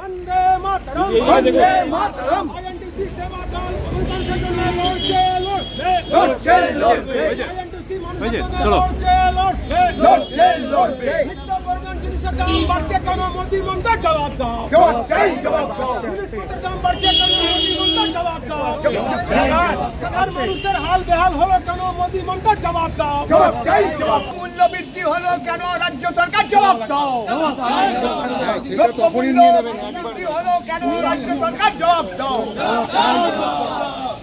वंदे मातरम वंदे मातरम आईएनटीसी सेवा दल लड़के आईएनटीसी लड़के नित्य प्रयोजन जिनिসের দাম বাড়ছে কেন মোদি মমতা জবাব দাও জবাব দাও জিনিসপত্রের দাম বাড়ছে কেন মোদি মমতা জবাব দাও সাধারণ মানুষের হাল বেহাল হলো কেন মোদি মমতা জবাব দাও জবাব মূল্য বৃদ্ধি হলো কেন রাজ্য সরকার জবাব দাও সেটা তখনই নিয়ে নেবেন বৃদ্ধি হলো কেন রাজ্য সরকার জবাব দাও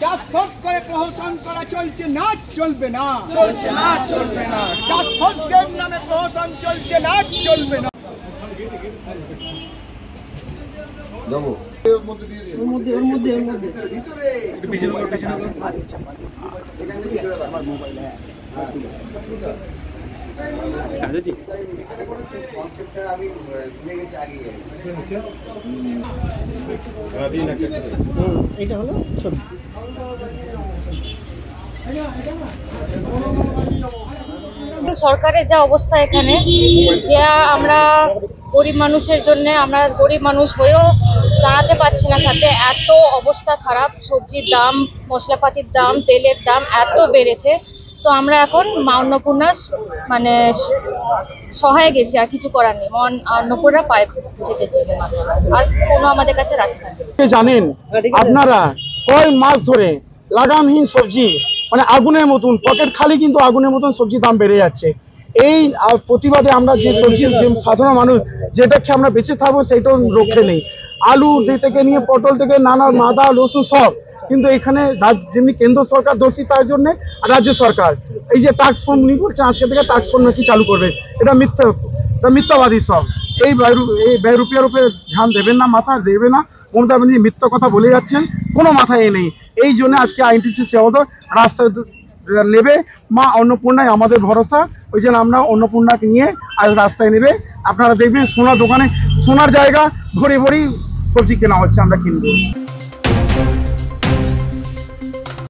টাস্ক ফোর্স করে প্রহসন করা চলছে না চলবে না টাস্ক ফোর্সের নামে প্রহসন চলছে না চলবে না দেবো ওর মধ্যে ভিতরে একটু পিছনে এখানে ভিতরে আমার মোবাইল জি কনসেপ্টটা আমি ভুলে গেছি আগে এটা হলো ছবি সরকারের যা অবস্থা এখানে, যা আমরা গরিব মানুষের জন্য, আমরা গরিব মানুষ হয়েও দাঁড়াতে পারছি না, সাথে এত অবস্থা খারাপ, সবজির দাম, মশলাপাতির দাম, তেলের দাম এত বেড়েছে। তো আমরা এখন মা অন্নপূর্ণার মানে সহায় গেছি, আর কিছু করার নেই। অন্নপূর্ণা পায়ে ঠেকেছি, আর কোনো আমাদের কাছে রাস্তা নেই। জানেন আপনারা কয় মাস ধরে লাগামহীন সবজি মানে আগুনের মতন, পকেট খালি কিন্তু আগুনের মতন সবজির দাম বেড়ে যাচ্ছে। এই প্রতিবাদে আমরা যে সবজি, যে সাধারণ মানুষ যেটা খেয়ে আমরা বেঁচে থাকবো সেইটাও রক্ষে নেই। আলু থেকে নিয়ে পটল থেকে নানা আদা রসুন সব, কিন্তু এখানে যেমনি কেন্দ্র সরকার দোষী, তার জন্য রাজ্য সরকার এই যে ট্যাক্স ফর্ম নিয়ে করছে, আজকে থেকে ট্যাক্স ফর্ম নাকি চালু করবে, এটা মিথ্যাবাদী সব। এই ব্যয় রুপিয়ার উপরে ধ্যান দেবেন না, মাথা দেবে না। মমতা ব্যানার্জি মিথ্যা কথা বলে যাচ্ছেন, কোনো মাথায় নেই। এই জন্য আজকে আইএনটিসি সেবাদল রাস্তায় নেবে। মা অন্নপূর্ণায় আমাদের ভরসা, ওই জন্য আমরা অন্নপূর্ণাকে নিয়ে আজ রাস্তায় নেবে। আপনারা দেখবেন সোনার দোকানে সোনার জায়গা ভরে ভরেই সবজি কেনা হচ্ছে, আমরা কিনবো।